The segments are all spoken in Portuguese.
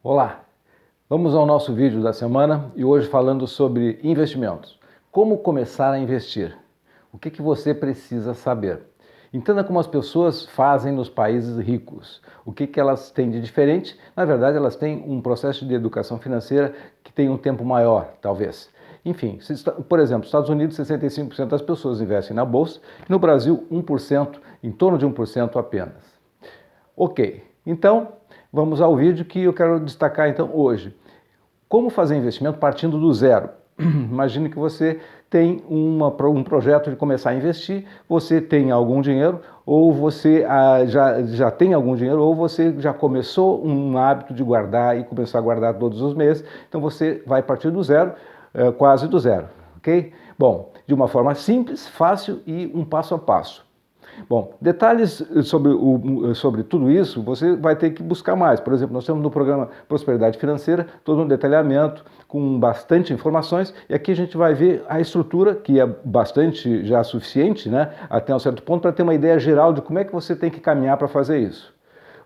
Olá, vamos ao nosso vídeo da semana e hoje falando sobre investimentos. Como começar a investir? O que você precisa saber? Entenda como as pessoas fazem nos países ricos. O que elas têm de diferente? Na verdade, elas têm um processo de educação financeira que tem um tempo maior, talvez. Enfim, por exemplo, nos Estados Unidos, 65% das pessoas investem na bolsa, no Brasil, 1%, em torno de 1% apenas. Ok, então vamos ao vídeo que eu quero destacar então hoje. Como fazer investimento partindo do zero? Imagine que você tem um projeto de começar a investir, você tem algum dinheiro, ou você já tem algum dinheiro, ou você já começou um hábito de guardar e começar a guardar todos os meses, então você vai partir do zero, quase do zero, ok? Bom, de uma forma simples, fácil e um passo a passo. Bom, detalhes sobre tudo isso você vai ter que buscar mais. Por exemplo, nós temos no programa Prosperidade Financeira todo um detalhamento com bastante informações e aqui a gente vai ver a estrutura, que é bastante já suficiente, né, até um certo ponto, para ter uma ideia geral de como é que você tem que caminhar para fazer isso.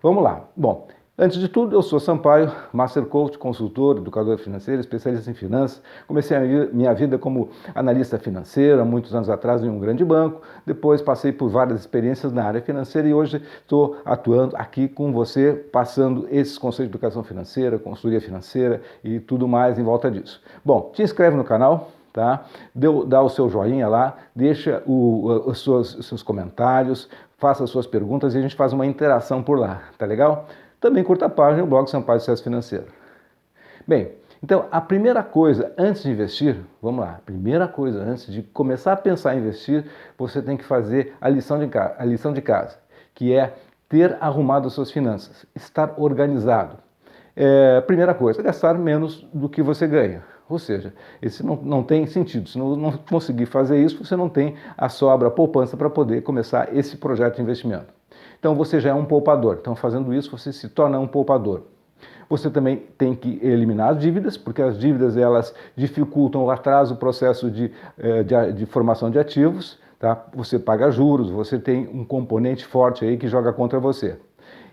Vamos lá. Bom, antes de tudo, eu sou Sampaio, Master Coach, consultor, educador financeiro, especialista em finanças. Comecei a minha vida como analista financeiro há muitos anos atrás em um grande banco. Depois passei por várias experiências na área financeira e hoje estou atuando aqui com você, passando esses conceitos de educação financeira, consultoria financeira e tudo mais em volta disso. Bom, te inscreve no canal. Tá? Dá o seu joinha lá, deixa os seus comentários, faça as suas perguntas e a gente faz uma interação por lá, tá legal? Também curta a página do blog Sampaio Sucesso Financeiro. Bem, então a primeira coisa antes de investir, vamos lá, a primeira coisa antes de começar a pensar em investir, você tem que fazer a lição de casa, que é ter arrumado as suas finanças, estar organizado. Primeira coisa, gastar menos do que você ganha. Ou seja, esse não tem sentido. Se não conseguir fazer isso, você não tem a sobra, a poupança para poder começar esse projeto de investimento. Então você já é um poupador. Então fazendo isso, você se torna um poupador. Você também tem que eliminar as dívidas, porque as dívidas elas dificultam ou atrasam o processo de formação de ativos. Tá? Você paga juros, você tem um componente forte aí que joga contra você.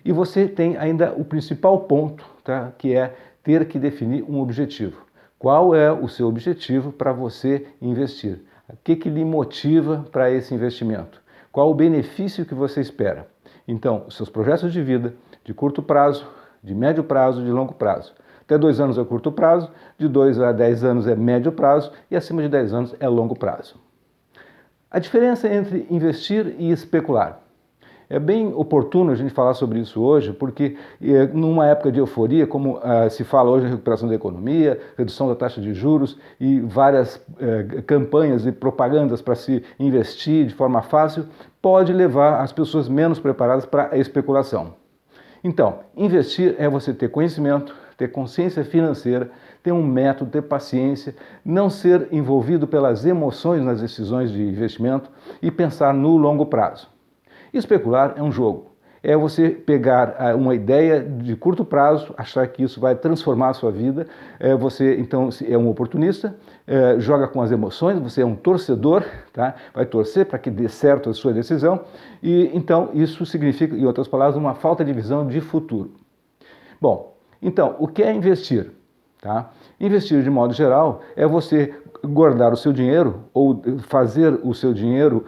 E você tem ainda o principal ponto, tá? Que é ter que definir um objetivo. Qual é o seu objetivo para você investir? O que lhe motiva para esse investimento? Qual o benefício que você espera? Então, os seus projetos de vida, de curto prazo, de médio prazo, de longo prazo. Até 2 anos é curto prazo, de 2 a 10 anos é médio prazo e acima de 10 anos é longo prazo. A diferença entre investir e especular. É bem oportuno a gente falar sobre isso hoje, porque numa época de euforia, como se fala hoje em recuperação da economia, redução da taxa de juros e várias campanhas e propagandas para se investir de forma fácil, pode levar as pessoas menos preparadas para a especulação. Então, investir é você ter conhecimento, ter consciência financeira, ter um método, ter paciência, não ser envolvido pelas emoções nas decisões de investimento e pensar no longo prazo. Especular é um jogo. É você pegar uma ideia de curto prazo, achar que isso vai transformar a sua vida. Você, então, é um oportunista, joga com as emoções, você é um torcedor, tá? Vai torcer para que dê certo a sua decisão. E, então, isso significa, em outras palavras, uma falta de visão de futuro. Bom, então, o que é investir? Tá? Investir, de modo geral, é você guardar o seu dinheiro ou fazer o seu dinheiro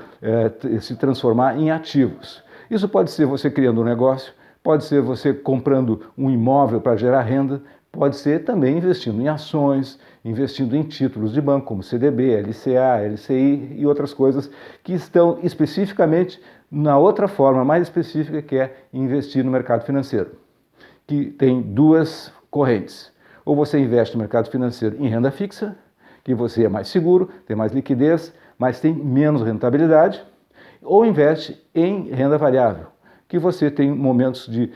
se transformar em ativos. Isso pode ser você criando um negócio, pode ser você comprando um imóvel para gerar renda, pode ser também investindo em ações, investindo em títulos de banco como CDB, LCA, LCI e outras coisas que estão especificamente na outra forma mais específica que é investir no mercado financeiro, que tem duas correntes. Ou você investe no mercado financeiro em renda fixa, que você é mais seguro, tem mais liquidez, mas tem menos rentabilidade, ou investe em renda variável, que você tem momentos de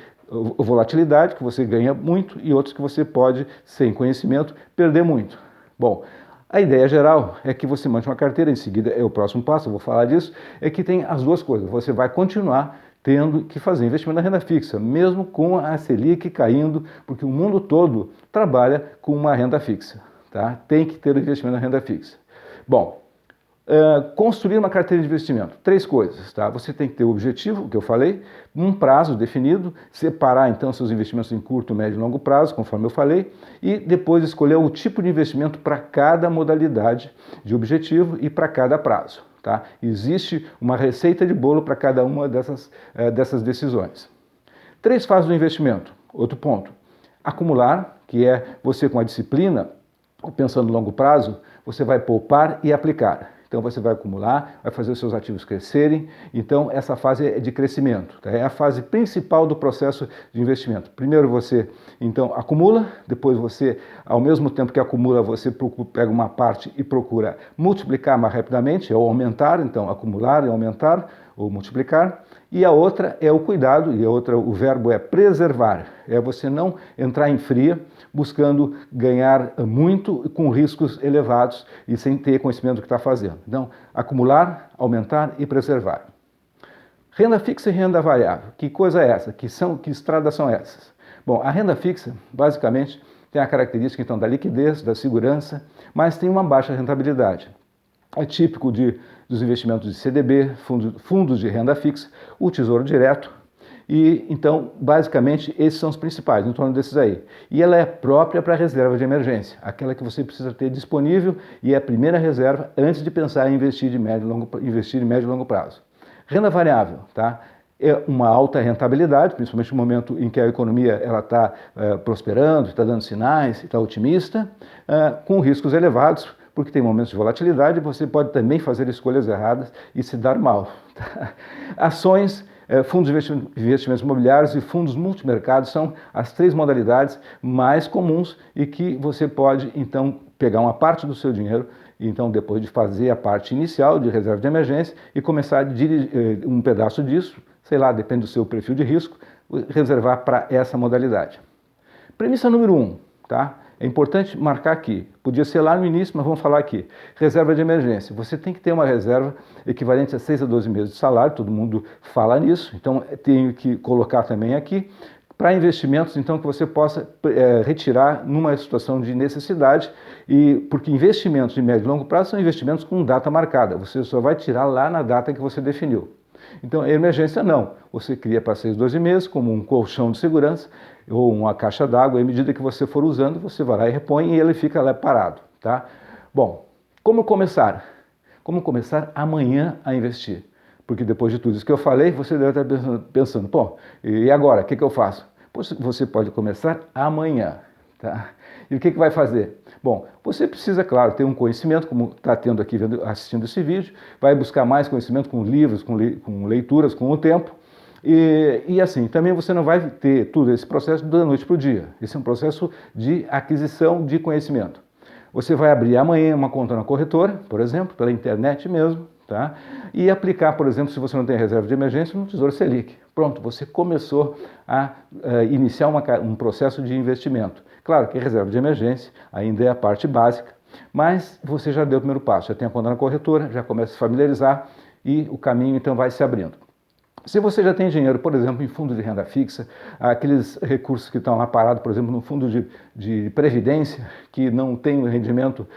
volatilidade, que você ganha muito, e outros que você pode, sem conhecimento, perder muito. Bom, a ideia geral é que você monte uma carteira, em seguida é o próximo passo, eu vou falar disso, é que tem as duas coisas. Você vai continuar tendo que fazer investimento na renda fixa, mesmo com a Selic caindo, porque o mundo todo trabalha com uma renda fixa. Tá? Tem que ter investimento na renda fixa. Bom, Construir uma carteira de investimento. 3 coisas, tá? Você tem que ter o objetivo, que eu falei, um prazo definido, separar então seus investimentos em curto, médio e longo prazo, conforme eu falei, e depois escolher o tipo de investimento para cada modalidade de objetivo e para cada prazo, tá? Existe uma receita de bolo para cada uma dessas decisões. 3 fases do investimento. Outro ponto. Acumular, que é você com a disciplina, pensando no longo prazo, você vai poupar e aplicar. Então você vai acumular, vai fazer os seus ativos crescerem. Então essa fase é de crescimento, tá? É a fase principal do processo de investimento. Primeiro você então acumula, depois você, ao mesmo tempo que acumula, você pega uma parte e procura multiplicar mais rapidamente, ou aumentar, então acumular e aumentar, ou multiplicar. E a outra é o cuidado, e a outra, o verbo é preservar, é você não entrar em fria, buscando ganhar muito com riscos elevados e sem ter conhecimento do que está fazendo. Então, acumular, aumentar e preservar. Renda fixa e renda variável. Que coisa é essa? Que estradas são essas? Bom, a renda fixa, basicamente, tem a característica então da liquidez, da segurança, mas tem uma baixa rentabilidade. É típico dos investimentos de CDB, fundos de renda fixa, o Tesouro Direto, e então, basicamente, esses são os principais, em torno desses aí. E ela é própria para a reserva de emergência, aquela que você precisa ter disponível e é a primeira reserva antes de pensar em investir em médio e longo prazo. Renda variável, tá? É uma alta rentabilidade, principalmente no momento em que a economia está prosperando, está dando sinais, está otimista, com riscos elevados, porque tem momentos de volatilidade e você pode também fazer escolhas erradas e se dar mal. Tá? Ações, fundos de investimentos imobiliários e fundos multimercados são as 3 modalidades mais comuns e que você pode, então, pegar uma parte do seu dinheiro, então, depois de fazer a parte inicial de reserva de emergência e começar a dirigir um pedaço disso, sei lá, depende do seu perfil de risco, reservar para essa modalidade. Premissa número 1, tá? É importante marcar aqui, podia ser lá no início, mas vamos falar aqui. Reserva de emergência. Você tem que ter uma reserva equivalente a 6 a 12 meses de salário, todo mundo fala nisso, então tenho que colocar também aqui, para investimentos então que você possa retirar numa situação de necessidade, porque investimentos de médio e longo prazo são investimentos com data marcada, você só vai tirar lá na data que você definiu. Então, emergência não, você cria para 6, 12 meses como um colchão de segurança ou uma caixa d'água, e à medida que você for usando, você vai lá e repõe e ele fica lá parado, tá? Bom, como começar? Como começar amanhã a investir? Porque depois de tudo isso que eu falei, você deve estar pensando, pô, e agora, o que eu faço? Você pode começar amanhã, tá? E o que vai fazer? Bom, você precisa, claro, ter um conhecimento, como está tendo aqui assistindo esse vídeo, vai buscar mais conhecimento com livros, com leituras, com o tempo, e assim, também você não vai ter todo esse processo da noite para o dia. Esse é um processo de aquisição de conhecimento. Você vai abrir amanhã uma conta na corretora, por exemplo, pela internet mesmo, tá? E aplicar, por exemplo, se você não tem reserva de emergência, no Tesouro Selic. Pronto, você começou a iniciar um processo de investimento. Claro que a reserva de emergência ainda é a parte básica, mas você já deu o primeiro passo, já tem a conta na corretora, já começa a se familiarizar e o caminho então vai se abrindo. Se você já tem dinheiro, por exemplo, em fundo de renda fixa, aqueles recursos que estão lá parados, por exemplo, no fundo de previdência, que não tem um rendimento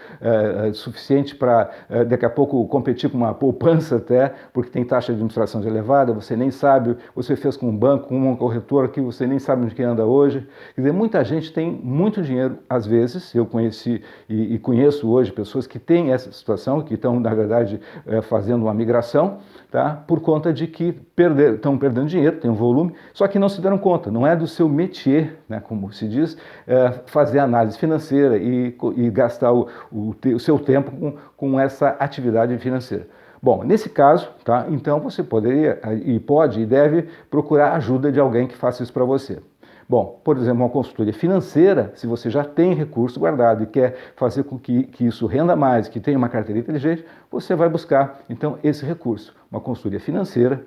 suficiente para daqui a pouco competir com uma poupança até, porque tem taxa de administração elevada, você nem sabe, você fez com um banco, com uma corretora que você nem sabe onde que anda hoje. Quer dizer, muita gente tem muito dinheiro, às vezes, eu conheci e conheço hoje pessoas que têm essa situação, que estão, na verdade, fazendo uma migração, tá? Por conta de que estão perdendo dinheiro, tem um volume, só que não se deram conta, não é do seu métier, né, como se diz, fazer análise financeira e gastar o seu tempo com essa atividade financeira. Bom, nesse caso, tá, então você poderia, e pode e deve procurar a ajuda de alguém que faça isso para você. Bom, por exemplo, uma consultoria financeira, se você já tem recurso guardado e quer fazer com que isso renda mais, que tenha uma carteira inteligente, você vai buscar, então, esse recurso. Uma consultoria financeira,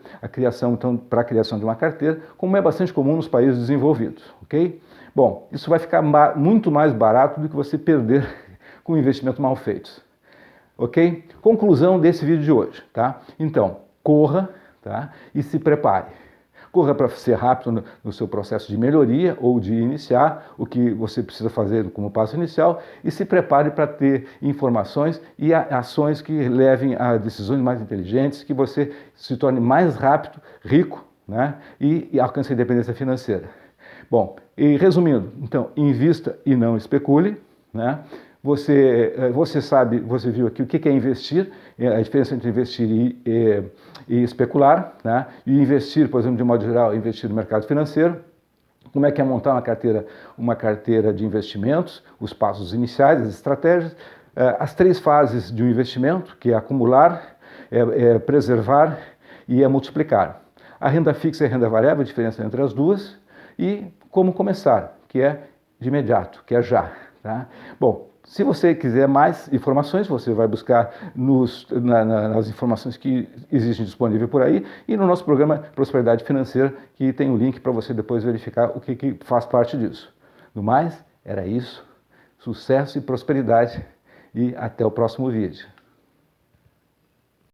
para a criação de uma carteira, como é bastante comum nos países desenvolvidos, ok? Bom, isso vai ficar muito mais barato do que você perder com investimentos mal feitos, ok? Conclusão desse vídeo de hoje, tá? Então, corra, tá? E se prepare. corra para ser rápido no seu processo de melhoria ou de iniciar o que você precisa fazer como passo inicial e se prepare para ter informações e ações que levem a decisões mais inteligentes, que você se torne mais rápido, rico, né? E alcance a independência financeira. Bom, e resumindo, então, invista e não especule, né? Você sabe, você viu aqui o que é investir, a diferença entre investir e especular, né? E investir, por exemplo, de modo geral, investir no mercado financeiro. Como é que é montar uma carteira de investimentos, os passos iniciais, as estratégias, as 3 fases de um investimento, que é acumular, preservar e multiplicar. A renda fixa e a renda variável, a diferença entre as duas, e como começar, que é de imediato, que é já. Tá? Bom, se você quiser mais informações, você vai buscar nas informações que existem disponíveis por aí e no nosso programa Prosperidade Financeira, que tem um link para você depois verificar o que faz parte disso. No mais, era isso. Sucesso e prosperidade e até o próximo vídeo.